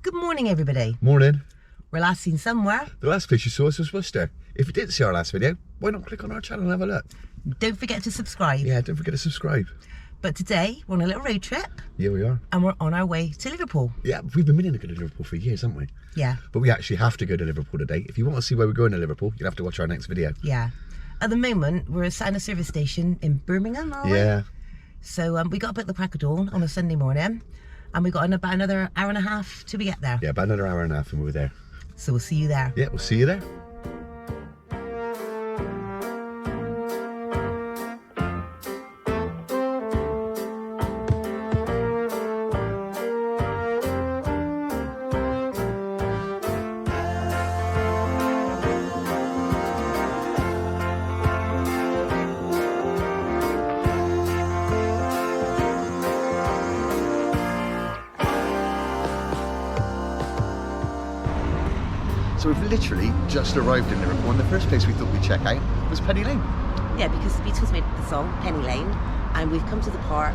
Good morning, everybody. Morning. We're last seen somewhere. The last place you saw us was Worcester. If you didn't see our last video, why not click on our channel and have a look? Don't forget to subscribe. Yeah, don't forget to subscribe. But today, we're on a little road trip. Yeah, we are. And we're on our way to Liverpool. Yeah, we've been meaning to go to Liverpool for years, haven't we? Yeah. But we actually have to go to Liverpool today. If you want to see where we're going to Liverpool, you'll have to watch our next video. Yeah. At the moment, we're at a service station in Birmingham, aren't we? Yeah. So we got up at the crack of dawn on a Sunday morning. And we got about another hour and a half till we get there. Yeah, about another hour and a half and we're there. So we'll see you there. Yeah, we'll see you there. So we've literally just arrived in Liverpool, and the first place we thought we'd check out was Penny Lane. Yeah, because the Beatles made the song Penny Lane, and we've come to the park,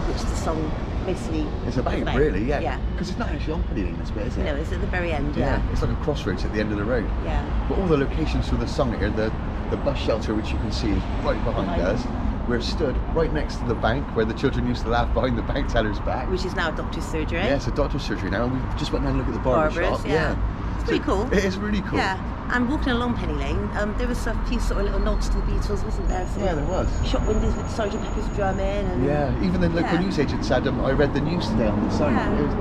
which the song basically It's about, really, yeah. Yeah. Because it's not actually on Penny Lane, this bit, is it? No, it's at the very end, Yeah, it's like a crossroads at the end of the road. Yeah. But all the locations for the song here, the bus shelter, which you can see is right behind us. We're stood right next to the bank where the children used to laugh behind the bank teller's back. Which is now a doctor's surgery. Yeah, it's a doctor's surgery now, and we just went down and looked at the barber shop. Yeah. It's pretty cool. It is really cool. Yeah, and walking along Penny Lane, there was a few sort of little nods to the Beatles, wasn't there? Yeah, there was. Shop windows with Sgt. Pepper's drum in. And Yeah, even the local newsagents had I read the news today on the sign.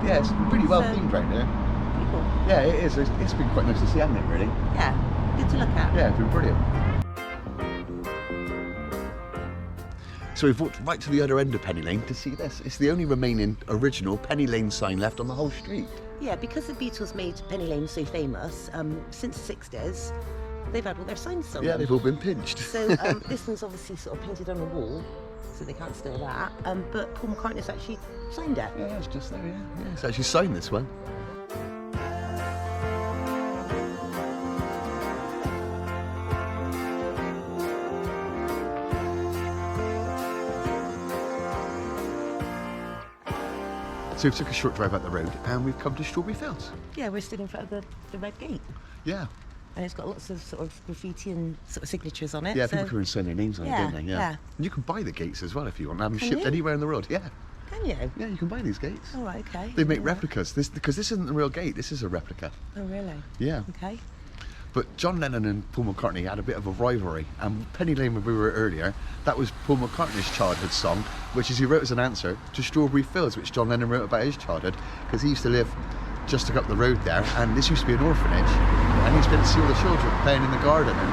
Yeah. It's really well themed right here. Pretty cool. Yeah, it is. It's been quite nice to see, hasn't it, really? Yeah, good to look at. Yeah, it's been brilliant. So we've walked right to the other end of Penny Lane to see this. It's the only remaining original Penny Lane sign left on the whole street. Yeah, because the Beatles made Penny Lane so famous, since the 60s, they've had all their signs on Yeah, them. they've all been pinched. So this one's obviously sort of painted on the wall, so they can't steal that. But Paul McCartney's actually signed it. Yeah, it's just there, yeah. It's actually signed this one. So we took a short drive up the road and we've come to Strawberry Fields. Yeah, we're stood in front of the red gate. Yeah. And it's got lots of sort of graffiti and sort of signatures on it. Yeah, so people come and sign their names on it, don't they? Yeah. And you can buy the gates as well if you want. Have them Can shipped you? anywhere in the world. Yeah. Can you? Yeah, you can buy these gates. Oh, right, okay. They make Yeah. replicas. Because this isn't the real gate. This is a replica. Oh, really? Yeah. Okay. But John Lennon and Paul McCartney had a bit of a rivalry, and Penny Lane, when we were earlier, that was Paul McCartney's childhood song, which is he wrote as an answer to Strawberry Fields, which John Lennon wrote about his childhood, because he used to live just up the road there, and this used to be an orphanage, and he used to be able to see all the children playing in the garden and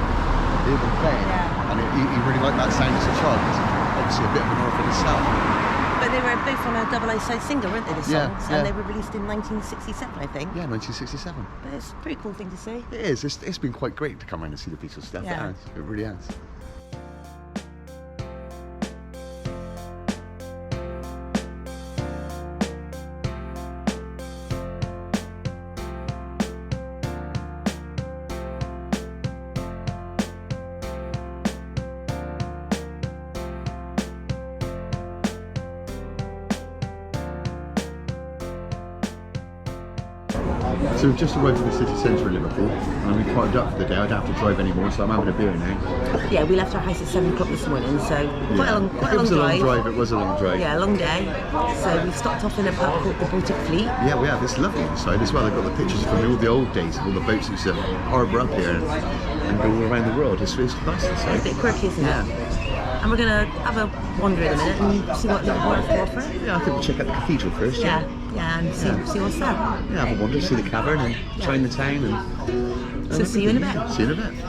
hear them playing, and he really liked that sound as a child, because obviously a bit of an orphan himself. But they were both on a double A-side single, weren't they, the songs? Yeah, yeah. And they were released in 1967, I think. Yeah, 1967. But it's a pretty cool thing to see. It is. It's been quite great to come around and see the Beatles stuff. Yeah. It has. It really has. So we've just arrived in the city centre of Liverpool, and we've parked up for the day. I don't have to drive anymore, so I'm having a beer now. Yeah, we left our house at 7 o'clock this morning, so quite a long drive. It was a long drive. It was a long drive. Yeah, a long day. So we stopped off in a pub called the Baltic Fleet. Yeah, we have. It's lovely inside as well. They've got the pictures from all the old days of all the boats that used to harbour up here and go all around the world. It's nice inside. It's a bit quirky, isn't it? And we're going to have a wander in a minute and see what Liverpool has to offer. Yeah, I think we'll check out the cathedral first. Yeah, and see what's there. Yeah, have a wander, see the Cavern and Chinatown. And So see you in a bit. See you in a bit.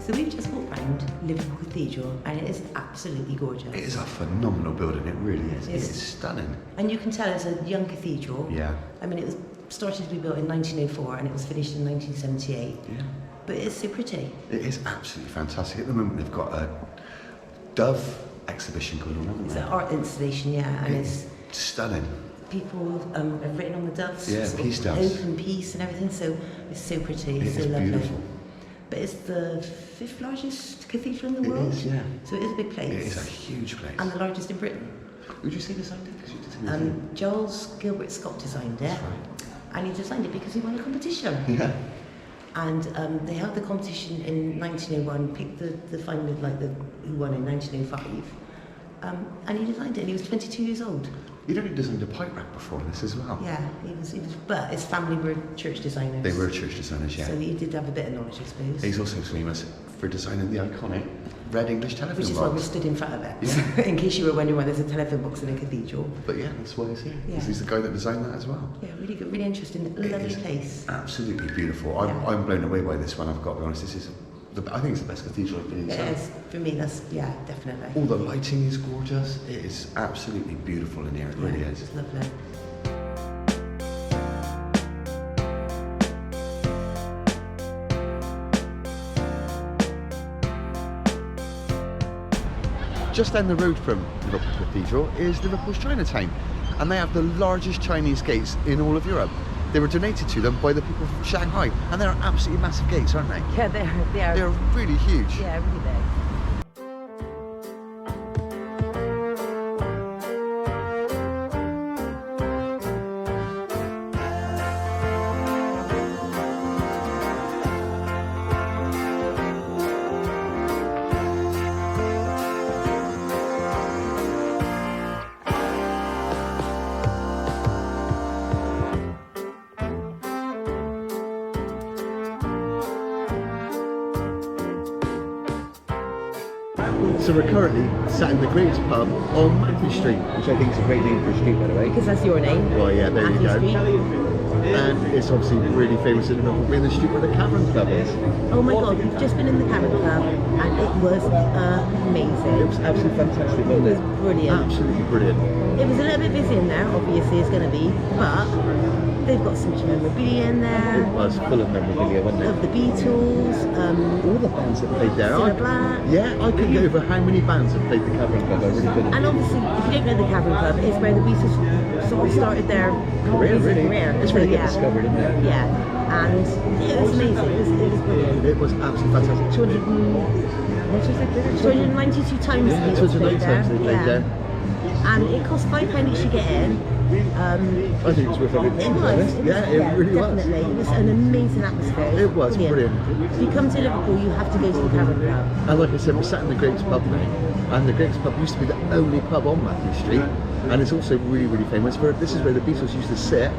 So we've just walked round Liverpool Cathedral and it is absolutely gorgeous. It is a phenomenal building, it really is. It's- It's stunning. And you can tell it's a young cathedral. Yeah. I mean, it was started to be built in 1904 and it was finished in 1978. Yeah. But it's so pretty. It is absolutely fantastic. At the moment, they've got a Dove exhibition going on, haven't It's they? an art installation, yeah, and it's stunning. people have written on the doves. Yeah, sort peace of doves. Hope and peace and everything. So it's so pretty. It It's so is lovely. beautiful. But it's the 5th largest cathedral in the It world. is, yeah. So it is a big place. It is a huge place. And the largest in Britain. Would you say designed it? Because you did tell me. Giles Gilbert Scott designed it. That's right. And he designed it because he won a competition. Yeah. And they held the competition in 1901, picked the final, like who won in 1905. And he designed it, and he was 22 years old. He'd only designed a pipe rack before this as well. Yeah, he was, but his family were church designers. They were church designers, yeah. So he did have a bit of knowledge, I suppose. He's also famous for designing the iconic red English telephone Which is box. why we stood in front of it. Yeah. In case you were wondering why there's a telephone box in a cathedral. But yeah, that's why he's here. Yeah. He's the guy that designed that as well. Yeah, really good, really interesting, It lovely is place. Absolutely beautiful. Yeah. I'm blown away by this one, I've got to be honest. This is, I think it's the best cathedral I've been in. It so. is, for me, that's, yeah, definitely. All the lighting is gorgeous. It is absolutely beautiful in here. It really Yeah, is. It's lovely. Just down the road from Liverpool Cathedral is Liverpool's Chinatown, and they have the largest Chinese gates in all of Europe. They were donated to them by the people from Shanghai, and they're absolutely massive gates, aren't they? Yeah, they are. They're really huge. Yeah, really big. So we're currently sat in the Grapes pub on Matthew Street, which I think is a great name for a street, by the way. Because that's your name. Well, yeah, there you Matthew go. Street. And it's obviously really famous in Liverpool, being the street where the Cavern club is. Oh my god, we've just been in the Cavern Club and it was amazing. It was absolutely fantastic, It wasn't was it? brilliant. Absolutely brilliant. It was a little bit busy in there, obviously it's going to be, but they've got so much memorabilia in It there. was full of memorabilia, wasn't Of it? the Beatles, All the bands that played there. Cilla Black. Yeah, I couldn't get over how many bands have played the Cavern Club. I really couldn't. And obviously, if you don't know the Cavern Club, it's where the Beatles sort of started their Career, music really. career. It's So, really yeah. get discovered, isn't it? Yeah, and it was amazing. It was brilliant. It was absolutely fantastic. 292 times Yeah, the Beatles 290 played there. times they played Yeah. there. And it cost £5 each to get in. I think it was worth every It penny, to be was. honest. Yeah, it really was. definitely. It was an amazing atmosphere. It was brilliant. If you come to Liverpool, you have to go to the Cavern Club. And like I said, we're sat in the Grapes pub now, and the Grapes pub used to be the only pub on Matthew Street, and it's also really, really famous for, this is where the Beatles used to sit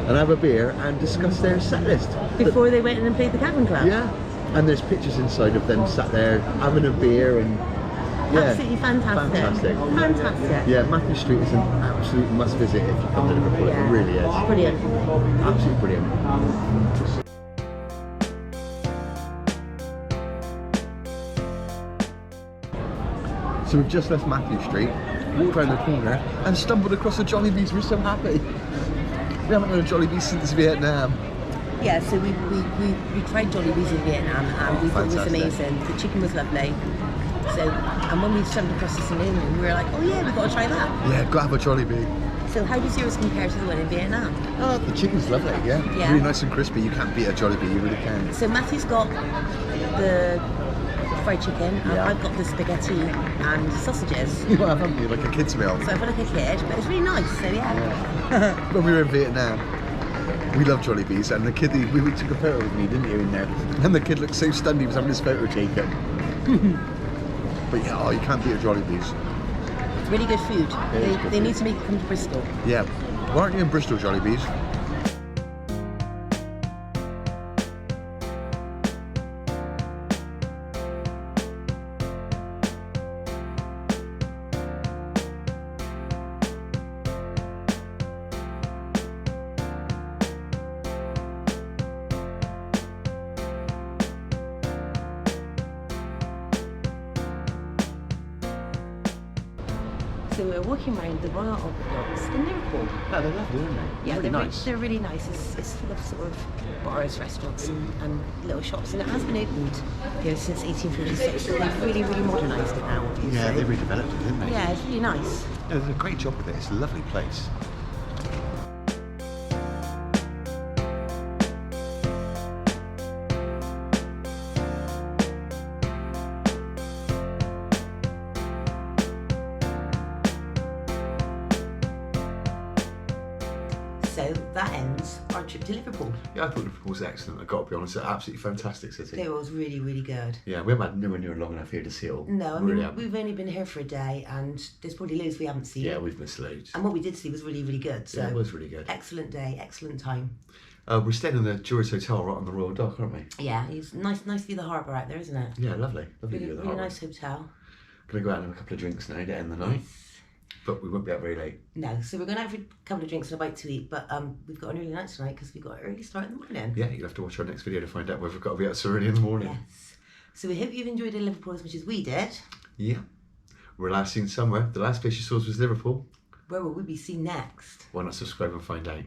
and have a beer and discuss their set list. Before they went in and played the Cavern Club. Yeah, and there's pictures inside of them sat there having a beer and yeah, Absolutely fantastic. fantastic. Fantastic. Yeah, Matthew Street is an absolute must visit if you come to Liverpool. Yeah. It really is. Brilliant. Absolutely brilliant. So we've just left Matthew Street, walked around the corner and stumbled across the Jollibees. We're so happy. We haven't had a Jollibee since Vietnam. Yeah, so we tried Jollibees in Vietnam and we thought it was Fantastic. amazing. The chicken was lovely. So, and when we stumbled across this in England, we were like, oh yeah, we've got to try that. Yeah, go have a Jollibee. So how does yours compare to the one in Vietnam? Oh, the chicken's lovely, yeah. Yeah. Really nice and crispy. You can't beat a Jollibee, you really can. So Matthew's got the fried chicken and Yeah. I've got the spaghetti and sausages. You have, haven't you? Like a kid's meal. So I feel like a kid, but it's really nice, so yeah. When we were in Vietnam, we loved Jollibees, and the kid, we took a photo with me, didn't you, in there? And the kid looked so stunned, he was having his photo taken. But yeah, oh, you can't beat a Jollibees. It's really good food. It is good They food. need to make it come to Bristol. Yeah. Why aren't you in Bristol, Jollibees? So we're walking around the Royal Albert Docks in Liverpool. Oh, they're lovely, aren't they? Yeah, really they're nice. They're really nice. It's full of sort of bars, restaurants, and little shops, and it has been opened since 1856. So they've really, really modernised it now, obviously. Yeah, they redeveloped it, didn't they? Yeah, it's really nice. Yeah, they did a great job with it. It's a lovely place. So that ends our trip to Liverpool. Yeah, I thought Liverpool was excellent. I've got to be honest, it's an absolutely fantastic city. It was really, really good. Yeah, we haven't had nowhere near long enough here to see it all. No, I We mean, really haven't. we've only been here for a day, and there's probably loads we haven't seen. Yeah, we've missed loads. And what we did see was really, really good. So Yeah, it was really good. excellent day, excellent time. We're staying in the Jeweller's Hotel right on the Royal Dock, aren't we? Yeah, it's nice view of the harbour out there, isn't it? Yeah, lovely. Lovely Really, view of the really harbour. nice hotel. Gonna go out and have a couple of drinks now, get in the night. But we won't be out very late. No, so we're going out for a couple of drinks and a bite to eat, but we've got an early night tonight because we've got an early start in the morning. Yeah, you'll have to watch our next video to find out whether we've got to be out so early in the morning. Yes. So we hope you've enjoyed Liverpool as much as we did. Yeah. We're last seen somewhere. The last place you saw us was Liverpool. Where will we be seen next? Why not subscribe and find out?